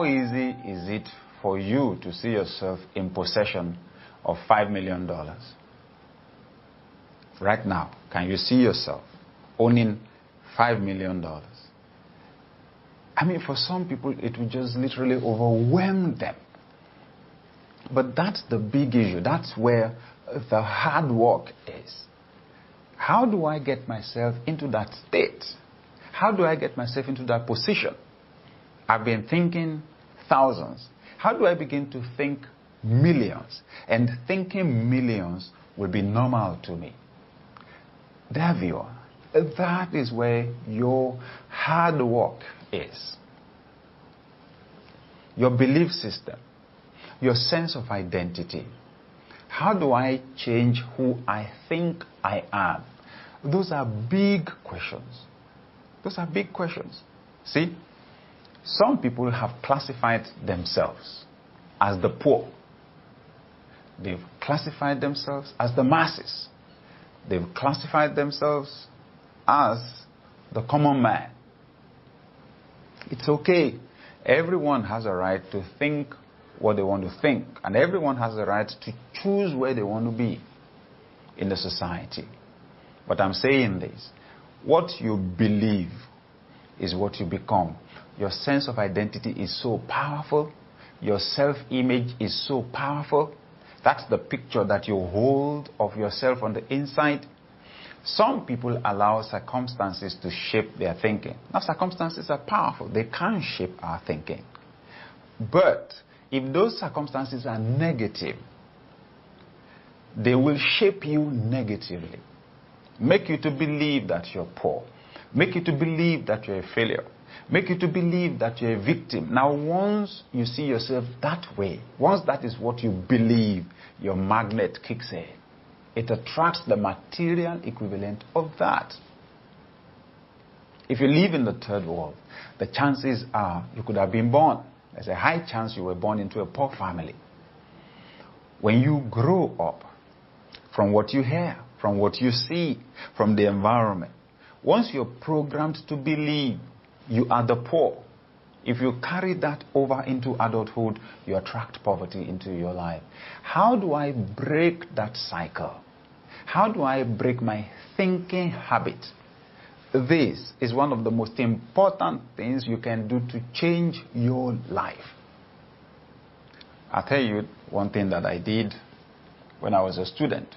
How easy is it for you to see yourself in possession of $5 million? Right now, can you see yourself owning $5 million? I mean, for some people, it will just literally overwhelm them. But that's the big issue. That's where the hard work is. How do I get myself into that state? How do I get myself into that position? I've been thinking thousands. How do I begin to think millions? And thinking millions will be normal to me. Dear viewer, that is where your hard work is. Your belief system, your sense of identity. How do I change who I think I am? Those are big questions. Those are big questions. See, some people have classified themselves as the poor. They've classified themselves as the masses. They've classified themselves as the common man. It's okay. Everyone has a right to think what they want to think, and everyone has a right to choose where they want to be in the society. But I'm saying this, what you believe is what you become. Your sense of identity is so powerful. Your self-image is so powerful. That's the picture that you hold of yourself on the inside. Some people allow circumstances to shape their thinking. Now, circumstances are powerful. They can shape our thinking. But if those circumstances are negative, they will shape you negatively. Make you to believe that you're poor. Make you to believe that you're a failure. Make you to believe that you're a victim. Now, once you see yourself that way, once that is what you believe, your magnet kicks in. It attracts the material equivalent of that. If you live in the third world, the chances are you could have been born. There's a high chance you were born into a poor family. When you grow up, from what you hear, from what you see, from the environment, once you're programmed to believe you are the poor, if you carry that over into adulthood, you attract poverty into your life. How do I break that cycle? How do I break my thinking habit? This is one of the most important things you can do to change your life. I'll tell you one thing that I did when I was a student.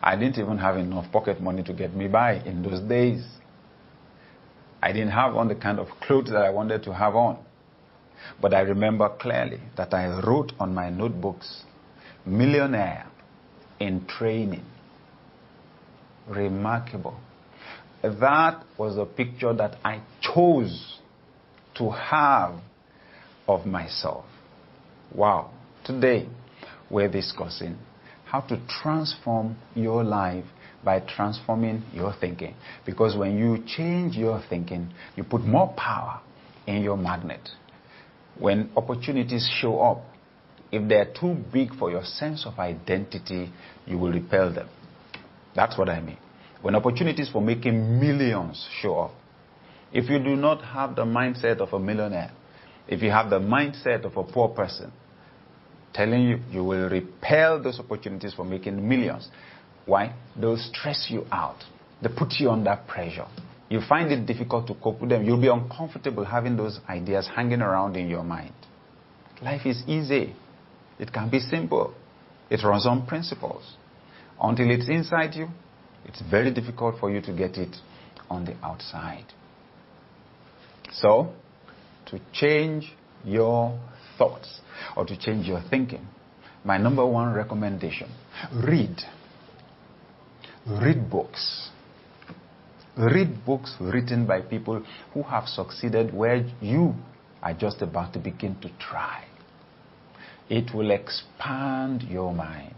I didn't even have enough pocket money to get me by in those days. I didn't have on the kind of clothes that I wanted to have on. But I remember clearly that I wrote on my notebooks, millionaire in training. Remarkable. That was a picture that I chose to have of myself. Wow. Today, we're discussing how to transform your life by transforming your thinking. Because when you change your thinking, you put more power in your magnet. When opportunities show up, if they're too big for your sense of identity, you will repel them. That's what I mean. When opportunities for making millions show up, if you do not have the mindset of a millionaire, if you have the mindset of a poor person, telling you, you will repel those opportunities for making millions. Why? They'll stress you out. They put you under pressure. You find it difficult to cope with them. You'll be uncomfortable having those ideas hanging around in your mind. Life is easy. It can be simple. It runs on principles. Until it's inside you, it's very difficult for you to get it on the outside. So, to change your thoughts or to change your thinking, my number one recommendation, read. Read books. Read books written by people who have succeeded where you are just about to begin to try. It will expand your mind.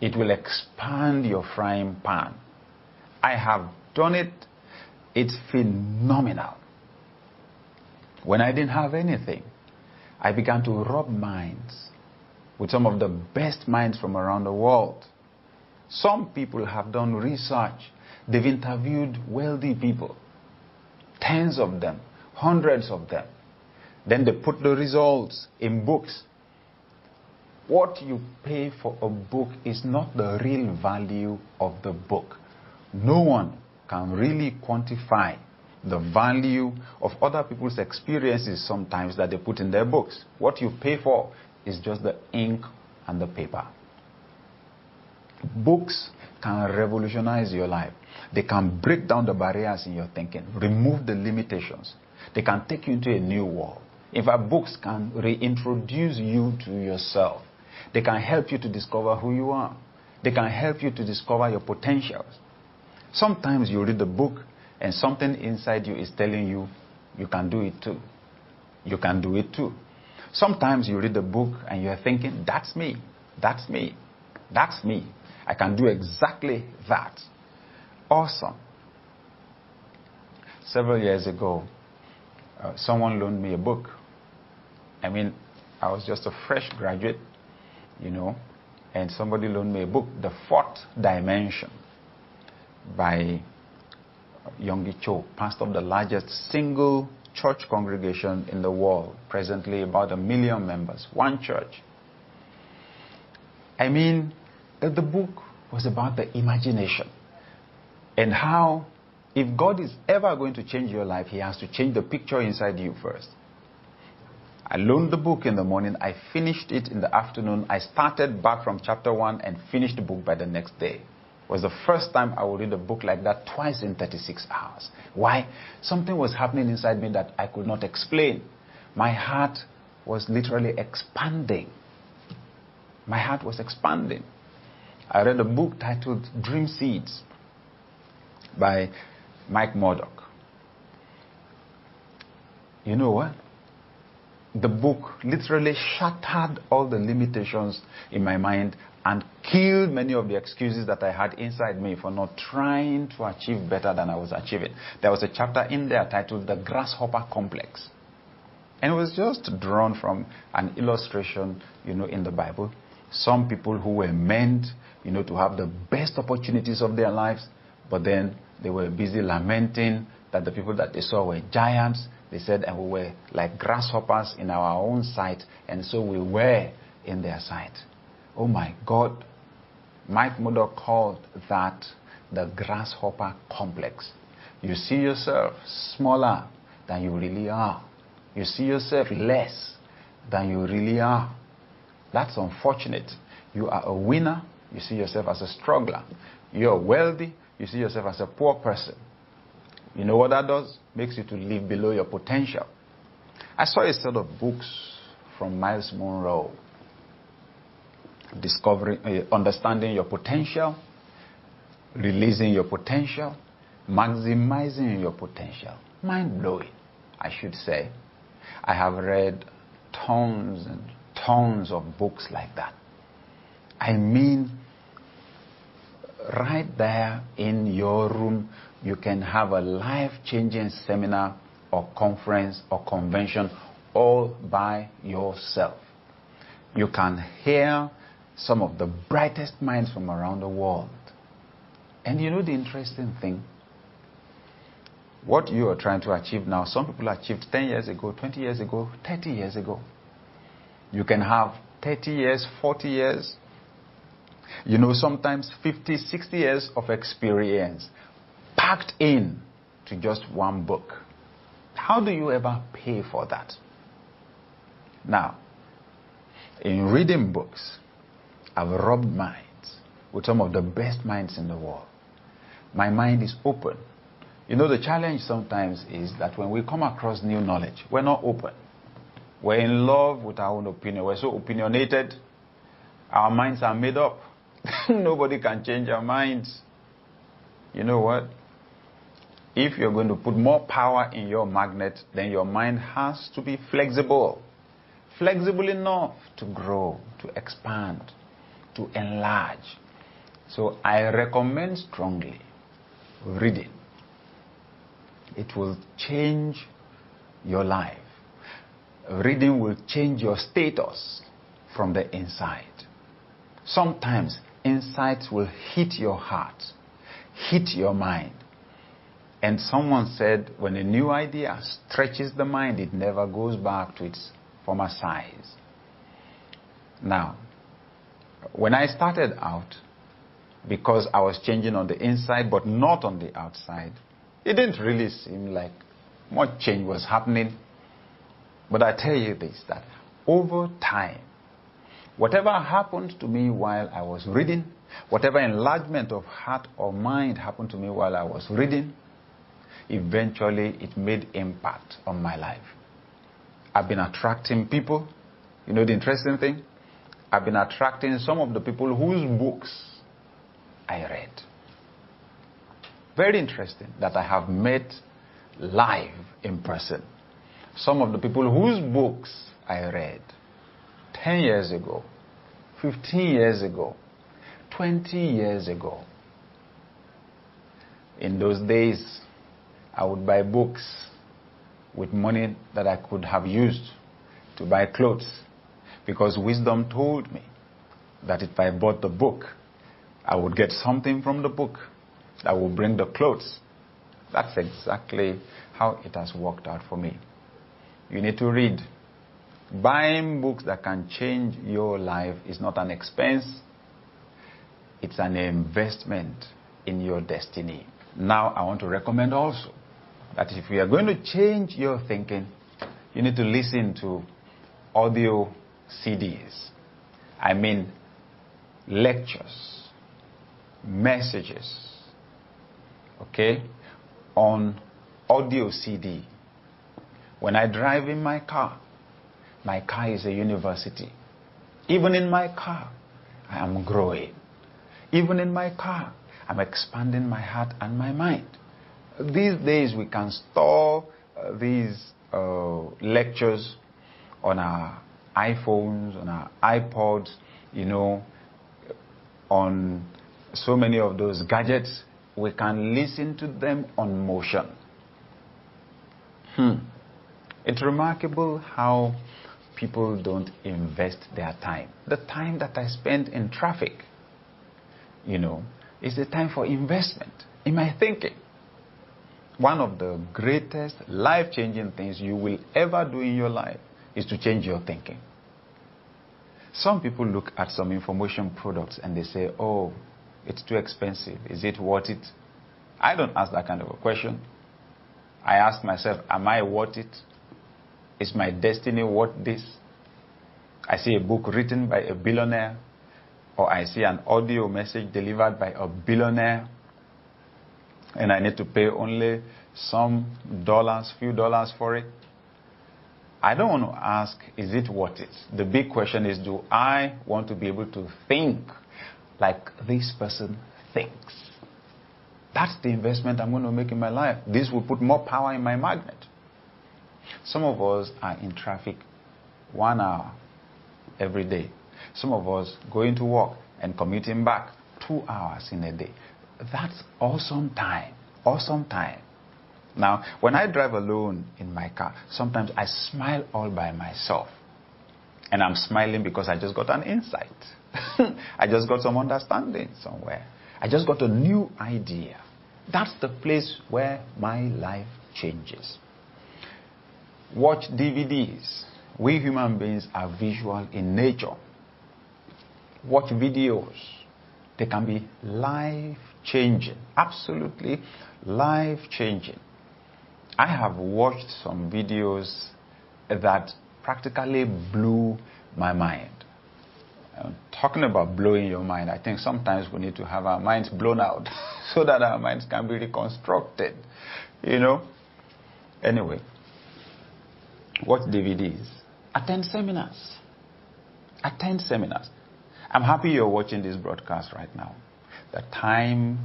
It will expand your frying pan. I have done it. It's phenomenal. When I didn't have anything, I began to rub minds with some of the best minds from around the world. Some people have done research. They've interviewed wealthy people, tens of them, hundreds of them. Then they put the results in books. What you pay for a book is not the real value of the book. No one can really quantify the value of other people's experiences sometimes that they put in their books. What you pay for is just the ink and the paper. Books can revolutionize your life. They can break down the barriers in your thinking, remove the limitations. They can take you into a new world. In fact, books can reintroduce you to yourself. They can help you to discover who you are. They can help you to discover your potentials. Sometimes you read the book and something inside you is telling you, you can do it too. You can do it too. Sometimes you read the book and you're thinking, that's me, that's me, that's me. I can do exactly that. Awesome. Several years ago, someone loaned me a book. I was just a fresh graduate, and somebody loaned me a book, The Fourth Dimension, by Yonggi Cho, pastor of the largest single church congregation in the world, presently about 1 million members, one church. The book was about the imagination and how, if God is ever going to change your life, he has to change the picture inside you first. I loaned the book in the morning. I finished it in the afternoon. I started back from chapter 1 and finished the book by the next day. It was the first time I would read a book like that twice in 36 hours. Why? Something was happening inside me that I could not explain. My heart was literally expanding. My heart was expanding. I read a book titled Dream Seeds by Mike Murdock. You know what? The book literally shattered all the limitations in my mind and killed many of the excuses that I had inside me for not trying to achieve better than I was achieving. There was a chapter in there titled The Grasshopper Complex. And it was just drawn from an illustration, in the Bible. Some people who were meant, to have the best opportunities of their lives, but then they were busy lamenting that the people that they saw were giants. They said, and we were like grasshoppers in our own sight, and so we were in their sight. Oh my God. Mike Murdock called that the Grasshopper Complex. You see yourself smaller than you really are. You see yourself less than you really are. That's unfortunate. You are a winner. You see yourself as a struggler. You're wealthy. You see yourself as a poor person. You know what that does? Makes you to live below your potential. I saw a set of books from Miles Monroe. Understanding your potential, releasing your potential, maximizing your potential. Mind-blowing, I should say. I have read tons and tons of books like that. Right there in your room, you can have a life-changing seminar or conference or convention all by yourself. You can hear some of the brightest minds from around the world. And you know the interesting thing? What you are trying to achieve now, some people achieved 10 years ago, 20 years ago, 30 years ago. You can have 30 years, 40 years, sometimes 50, 60 years of experience packed in to just one book. How do you ever pay for that? Now, in reading books, I've rubbed minds with some of the best minds in the world. My mind is open. The challenge sometimes is that when we come across new knowledge, we're not open. We're in love with our own opinion. We're so opinionated. Our minds are made up. Nobody can change our minds. You know what? If you're going to put more power in your magnet, then your mind has to be flexible. Flexible enough to grow, to expand, to enlarge. So I recommend strongly reading. It will change your life. Reading will change your status from the inside. Sometimes insights will hit your heart, hit your mind, And someone said, when a new idea stretches the mind, it never goes back to its former size. Now, when I started out, because I was changing on the inside but not on the outside, it didn't really seem like much change was happening. But I tell you this, that over time, whatever happened to me while I was reading, whatever enlargement of heart or mind happened to me while I was reading, eventually it made impact on my life. I've been attracting people. You know the interesting thing? I've been attracting some of the people whose books I read. Very interesting that I have met live in person. Some of the people whose books I read 10 years ago, 15 years ago, 20 years ago. In those days, I would buy books with money that I could have used to buy clothes, because wisdom told me that if I bought the book, I would get something from the book that would bring the clothes. That's exactly how it has worked out for me. You need to read. Buying books that can change your life is not an expense. It's an investment in your destiny. Now, I want to recommend also that if you are going to change your thinking, you need to listen to audio CDs. I mean, lectures, messages, okay, on audio CD. When I drive in my car is a university. Even in my car, I am growing. Even in my car, I'm expanding my heart and my mind. These days, we can store these lectures on our iPhones, on our iPods, you know, on so many of those gadgets. We can listen to them on motion. It's remarkable how people don't invest their time. The time that I spend in traffic, you know, is the time for investment in my thinking. One of the greatest life-changing things you will ever do in your life is to change your thinking. Some people look at some information products and they say, oh, it's too expensive. Is it worth it? I don't ask that kind of a question. I ask myself, am I worth it? Is my destiny worth this? I see a book written by a billionaire, or I see an audio message delivered by a billionaire, and I need to pay only some dollars, few dollars for it. I don't want to ask, is it worth it? The big question is, do I want to be able to think like this person thinks? That's the investment I'm going to make in my life. This will put more power in my magnet. Some of us are in traffic 1 hour every day. Some of us going to work and commuting back 2 hours in a day. That's awesome time. Awesome time. Now, when I drive alone in my car, sometimes I smile all by myself. And I'm smiling because I just got an insight. I just got some understanding somewhere. I just got a new idea. That's the place where my life changes. Watch DVDs. We human beings are visual in nature. Watch videos. They can be life-changing. Absolutely life-changing. I have watched some videos that practically blew my mind. Talking about blowing your mind, I think sometimes we need to have our minds blown out so that our minds can be reconstructed, you know. Anyway, watch DVDs. Attend seminars. Attend seminars. I'm happy you're watching this broadcast right now. The time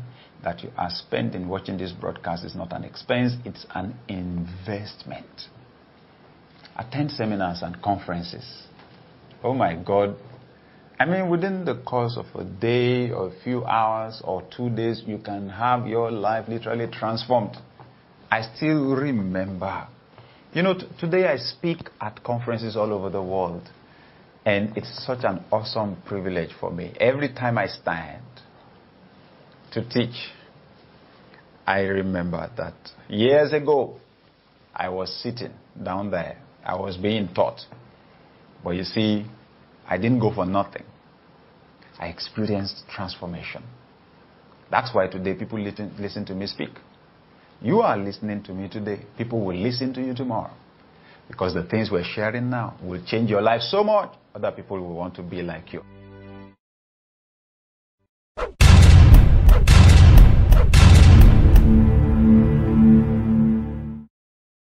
that you are spending watching this broadcast is not an expense, it's an investment. Attend seminars and conferences. Oh my God. I mean, within the course of a day or a few hours or 2 days, you can have your life literally transformed. I still remember. You know, today I speak at conferences all over the world. And it's such an awesome privilege for me. Every time I stand to teach, I remember that years ago, I was sitting down there. I was being taught. But you see, I didn't go for nothing. I experienced transformation. That's why today people listen to me speak. You are listening to me today. People will listen to you tomorrow. Because the things we're sharing now will change your life so much, other people will want to be like you.